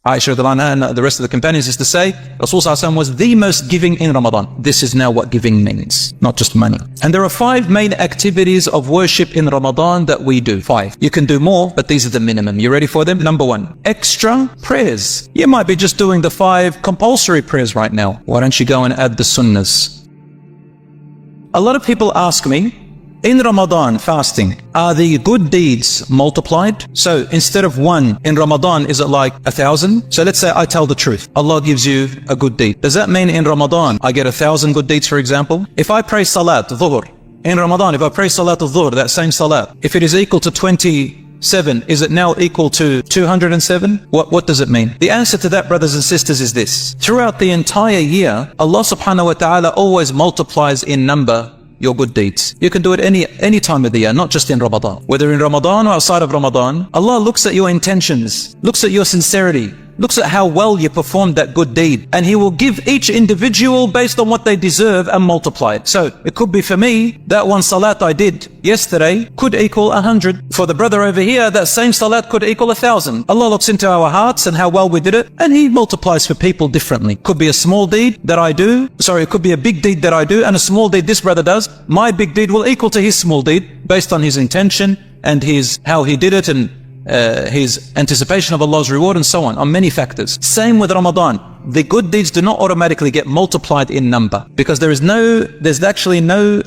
Aisha and the rest of the companions used to say, Rasul was the most giving in Ramadan. This is now what giving means, not just money. And there are 5 main activities of worship in Ramadan that we do. 5. You can do more, but these are the minimum. You ready for them? Number 1, extra prayers. You might be just doing the 5 compulsory prayers right now. Why don't you go and add the sunnahs? A lot of people ask me, in Ramadan fasting, are the good deeds multiplied? So instead of 1 in Ramadan, is it like 1,000? So let's say I tell the truth. Allah gives you a good deed. Does that mean in Ramadan I get 1,000 good deeds, for example? If I pray Salat, Dhuhr, in Ramadan, if I pray Salat al-Dhuhr, that same Salat, if it is equal to 27, is it now equal to 207? What does it mean? The answer to that, brothers and sisters, is this. Throughout the entire year, Allah subhanahu wa ta'ala always multiplies in number your good deeds. You can do it any time of the year, not just in Ramadan. Whether in Ramadan or outside of Ramadan, Allah looks at your intentions, looks at your sincerity, looks at how well you performed that good deed, and He will give each individual based on what they deserve and multiply it. So it could be for me, that one salat I did yesterday could equal 100. For the brother over here, that same salat could equal 1,000. Allah looks into our hearts and how well we did it, and He multiplies for people differently. Could be a small deed that I do, it could be a big deed that I do, and a small deed this brother does. My big deed will equal to his small deed based on his intention and how he did it, and his anticipation of Allah's reward, and so on many factors. Same with Ramadan. The good deeds do not automatically get multiplied in number, because there's actually no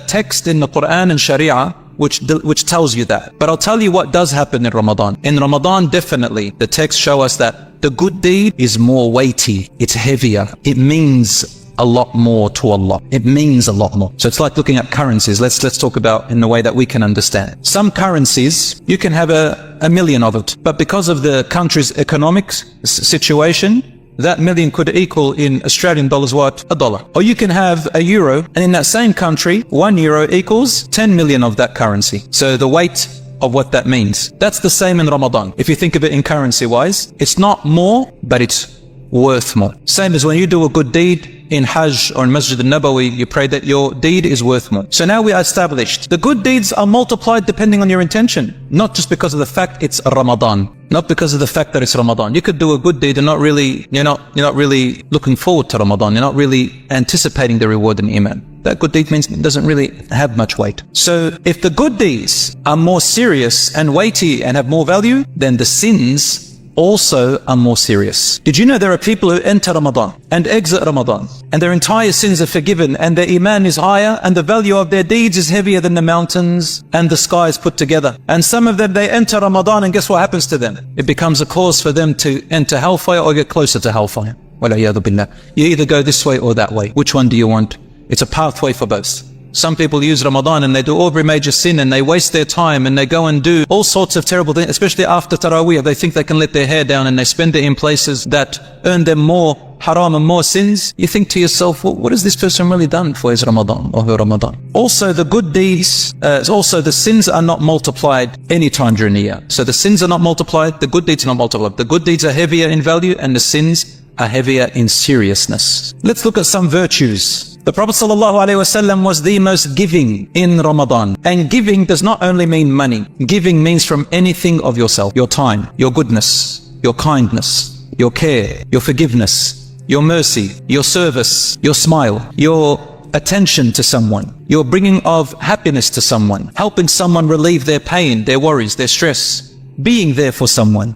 text in the Quran and Sharia which tells you that. But I'll tell you what does happen in Ramadan. In Ramadan, definitely, the texts show us that the good deed is more weighty, it's heavier, it means a lot more to Allah. It means a lot more. So it's like looking at currencies. Let's talk about in the way that we can understand. Some currencies, you can have a million of it, but because of the country's economic situation, that million could equal in Australian dollars what? $1. Or you can have a euro, and in that same country, 1 euro equals 10 million of that currency. So the weight of what that means. That's the same in Ramadan. If you think of it in currency wise, it's not more, but it's worth more. Same as when you do a good deed in Hajj or in Masjid al-Nabawi, you pray that your deed is worth more. So now we are established. The good deeds are multiplied depending on your intention, not just because of the fact it's Ramadan, not because of the fact that it's Ramadan. You could do a good deed and you're not really looking forward to Ramadan. You're not really anticipating the reward in Iman. That good deed means it doesn't really have much weight. So if the good deeds are more serious and weighty and have more value, then the sins also are more serious. Did you know there are people who enter Ramadan and exit Ramadan, and their entire sins are forgiven, and their iman is higher, and the value of their deeds is heavier than the mountains and the skies put together? And some of them, they enter Ramadan, and guess what happens to them? It becomes a cause for them to enter hellfire or get closer to hellfire. Wal-'iyadhu billah. You either go this way or that way. Which one do you want? It's a pathway for both. Some people use Ramadan and they do every major sin, and they waste their time, and they go and do all sorts of terrible things, especially after Taraweeh. They think they can let their hair down, and they spend it in places that earn them more haram and more sins. You think to yourself, well, what has this person really done for his Ramadan or her Ramadan? Also, the good deeds, the sins are not multiplied any time during the year. So the sins are not multiplied, the good deeds are not multiplied. The good deeds are heavier in value, and the sins are heavier in seriousness. Let's look at some virtues. The Prophet ﷺ was the most giving in Ramadan. And giving does not only mean money. Giving means from anything of yourself. Your time, your goodness, your kindness, your care, your forgiveness, your mercy, your service, your smile, your attention to someone, your bringing of happiness to someone, helping someone relieve their pain, their worries, their stress, being there for someone,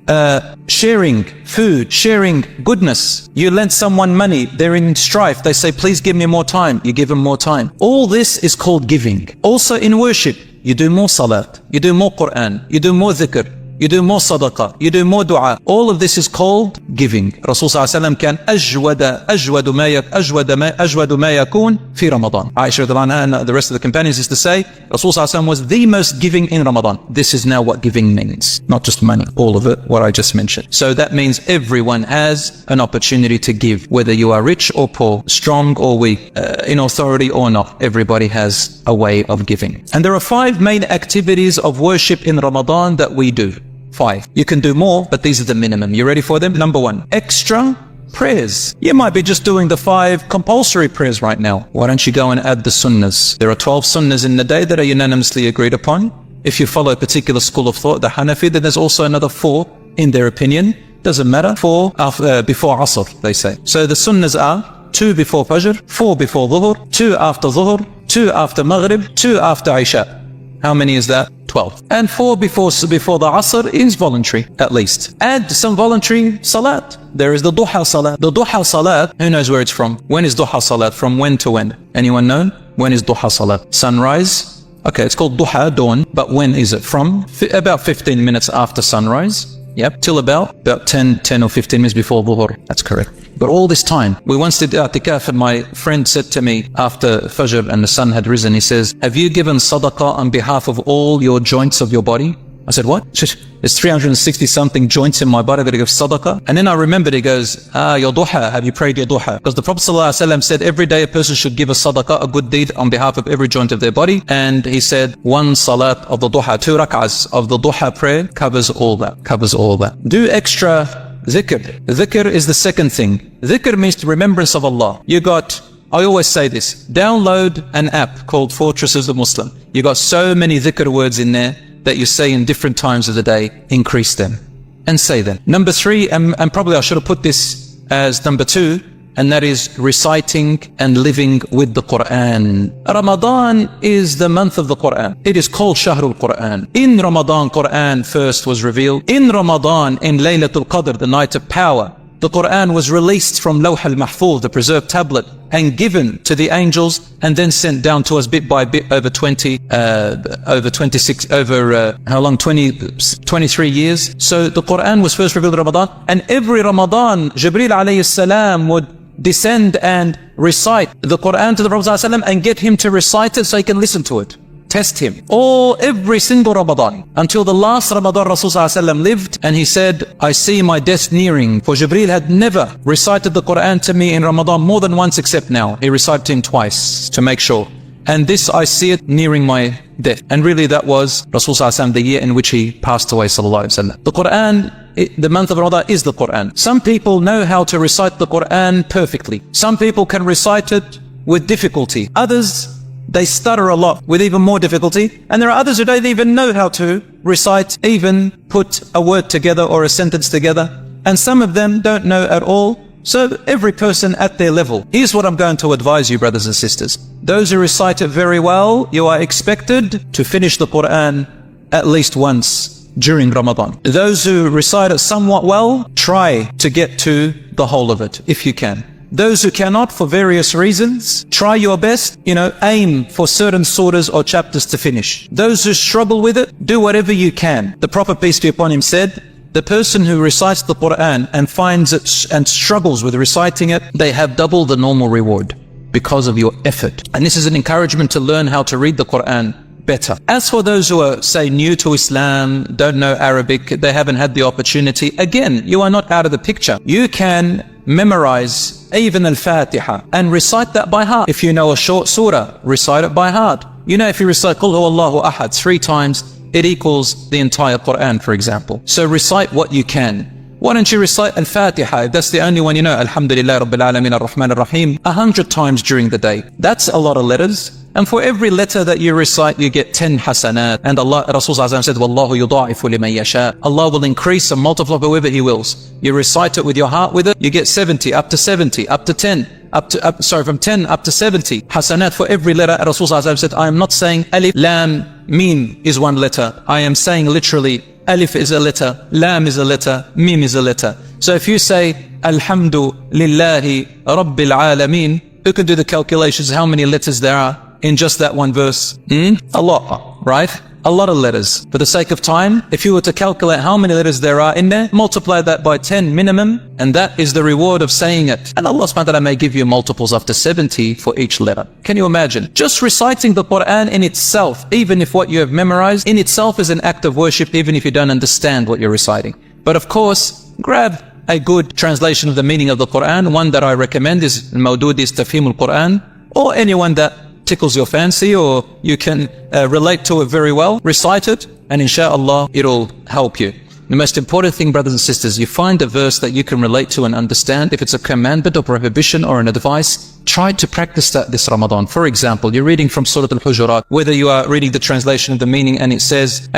sharing food, sharing goodness. You lend someone money, they're in strife, they say, please give me more time. You give them more time. All this is called giving. Also in worship, you do more salat, you do more Quran, you do more dhikr, you do more sadaqah, you do more dua. All of this is called giving. Rasul ﷺ can أجود ما يكون في Ramadan. Aisha and the rest of the companions used to say, Rasul ﷺ was the most giving in Ramadan. This is now what giving means. Not just money, all of it, what I just mentioned. So that means everyone has an opportunity to give, whether you are rich or poor, strong or weak, in authority or not. Everybody has a way of giving. And there are 5 main activities of worship in Ramadan that we do. 5. You can do more, but these are the minimum. You ready for them? Number 1, extra prayers. You might be just doing the 5 compulsory prayers right now. Why don't you go and add the sunnahs? There are 12 sunnahs in the day that are unanimously agreed upon. If you follow a particular school of thought, the Hanafi, then there's also another 4 in their opinion doesn't matter. 4 before Asr, they say. So the sunnahs are 2 before Fajr, 4 before Dhuhr, 2 after Dhuhr, 2 after Maghrib, 2 after Isha. How many is that? 12. And 4 before the Asr is voluntary, at least. Add some voluntary salat. There is the Duha salat. The Duha salat, who knows where it's from? When is Duha salat? From when to when? Anyone know? When is Duha salat? Sunrise? Okay, it's called Duha, dawn. But when is it from? About 15 minutes after sunrise. Yep, till about 10 or 15 minutes before Dhuhr. That's correct. But all this time, we once did i'tikaf, and my friend said to me after Fajr and the sun had risen, he says, have you given sadaqah on behalf of all your joints of your body? I said, what? There's 360 something joints in my body that I give sadaqah. And then I remembered, he goes, your duha, have you prayed your duha? Because the Prophet ﷺ said every day a person should give a sadaqah, a good deed on behalf of every joint of their body. And he said 1 salat of the duha, 2 rak'ahs of the duha prayer covers all that, Do extra dhikr. Dhikr is the second thing. Dhikr means remembrance of Allah. I always say this, download an app called Fortresses of Muslim. You got so many dhikr words in there that you say in different times of the day. Increase them and say them. Number 3, and probably I should have put this as number 2, and that is reciting and living with the Quran. Ramadan is the month of the Quran. It is called Shahrul Quran. In Ramadan, Quran first was revealed. In Ramadan, in Laylatul Qadr, the night of power, the Quran was released from Lawh al-Mahfuz, the preserved tablet, and given to the angels, and then sent down to us bit by bit over 23 years. So the Quran was first revealed in Ramadan, and every Ramadan, Jibreel alayhi salam would descend and recite the Quran to the Prophet ﷺ and get him to recite it so he can listen to it. Test him. Every single Ramadan. Until the last Ramadan, Rasulullah ﷺ lived, and he said, I see my death nearing. For Jibreel had never recited the Quran to me in Ramadan more than once except now. He recited him twice to make sure. And this, I see it nearing my death. And really that was Rasulullah ﷺ, the year in which he passed away, sallallahu alaihi wasallam. The Quran, the month of Ramadan is the Quran. Some people know how to recite the Quran perfectly. Some people can recite it with difficulty. Others, they stutter a lot with even more difficulty. And there are others who don't even know how to recite, even put a word together or a sentence together. And some of them don't know at all. So every person at their level. Here's what I'm going to advise you, brothers and sisters. Those who recite it very well, you are expected to finish the Quran at least once during Ramadan. Those who recite it somewhat well, try to get to the whole of it, if you can. Those who cannot, for various reasons, try your best, aim for certain surahs or chapters to finish. Those who struggle with it, do whatever you can. The Prophet, peace be upon him, said, the person who recites the Quran and finds it and struggles with reciting it, they have double the normal reward because of your effort. And this is an encouragement to learn how to read the Quran better. As for those who are, say, new to Islam, don't know Arabic, they haven't had the opportunity, again, you are not out of the picture. You can memorize even Al-Fatiha and recite that by heart. If you know a short surah, recite it by heart. If you recite Qul Huwallahu Ahad 3 times, it equals the entire Quran, for example. So recite what you can. Why don't you recite Al-Fatiha, if that's the only one you know, Alhamdulillah Rabbil Alameen Ar-Rahman Ar-Rahim, 100 times during the day. That's a lot of letters. And for every letter that you recite, you get 10 hasanat. And Rasulullah said, Wallahu yudha'ifu liman yasha. Allah will increase and multiply whoever He wills. You recite it with your heart with it, you get 70, up to 70, up to 10. From 10 up to 70 hasanat for every letter. Rasulullah said, I am not saying alif, lam, mim is one letter. I am saying literally alif is a letter, lam is a letter, mim is a letter. So if you say Alhamdulillahi Rabbil Alameen, you can do the calculations how many letters there are in just that one verse. A lot, right? A lot of letters. For the sake of time, if you were to calculate how many letters there are in there, multiply that by 10 minimum, and that is the reward of saying it. And Allah subhanahu wa ta'ala may give you multiples up to 70 for each letter. Can you imagine? Just reciting the Quran in itself, even if what you have memorized, in itself is an act of worship, even if you don't understand what you're reciting. But of course, grab a good translation of the meaning of the Quran. One that I recommend is Mawdudi's Tafhim al-Quran, or anyone that tickles your fancy or you can relate to it very well. Recite it and inshallah it'll help you. The most important thing, brothers and sisters, you find a verse that you can relate to and understand. If it's a commandment or prohibition or an advice, try to practice that this Ramadan. For example, you're reading from Surah Al-Hujurat, whether you are reading the translation of the meaning and it says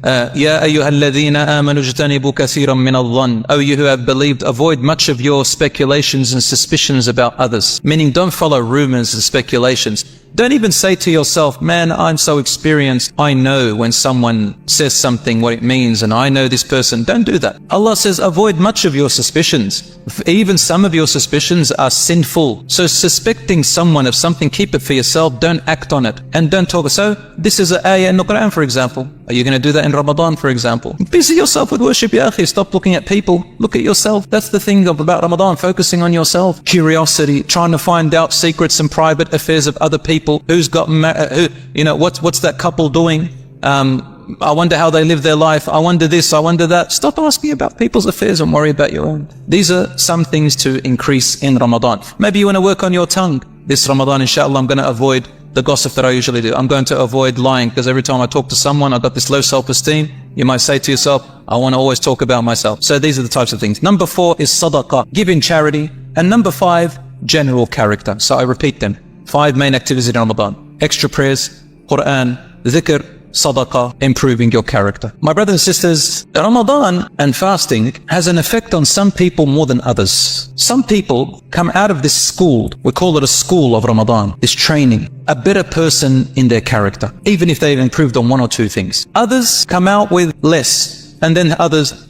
يا أيها الذين آمنوا اجتنبوا كثيرا من الظن. Oh, you who have believed, avoid much of your speculations and suspicions about others. Meaning, don't follow rumors and speculations. Don't even say to yourself, man, I'm so experienced, I know when someone says something what it means, and I know this person. Don't do that. Allah says, avoid much of your suspicions. Even some of your suspicions are sinful. So suspecting someone of something, keep it for yourself. Don't act on it. And don't talk. So this is an ayah in the Quran, for example. Are you going to do that in Ramadan, for example? Busy yourself with worship, ya akhi. Stop looking at people. Look at yourself. That's the thing about Ramadan, focusing on yourself. Curiosity, trying to find out secrets and private affairs of other people. Who's got what's that couple doing? I wonder how they live their life. I wonder this, I wonder that. Stop asking about people's affairs and worry about your own. These are some things to increase in Ramadan. Maybe you want to work on your tongue. This Ramadan, inshallah, I'm going to avoid the gossip that I usually do. I'm going to avoid lying, because every time I talk to someone, I've got this low self-esteem. You might say to yourself, I want to always talk about myself. So these are the types of things. Number 4 is sadaqah, giving charity. And number 5, general character. So I repeat them. 5 main activities in Ramadan: extra prayers, Quran, dhikr, sadaqah, improving your character. My brothers and sisters, Ramadan and fasting has an effect on some people more than others. Some people come out of this school, we call it a school of Ramadan, this training, a better person in their character, even if they've improved on 1 or 2 things. Others come out with less, and then others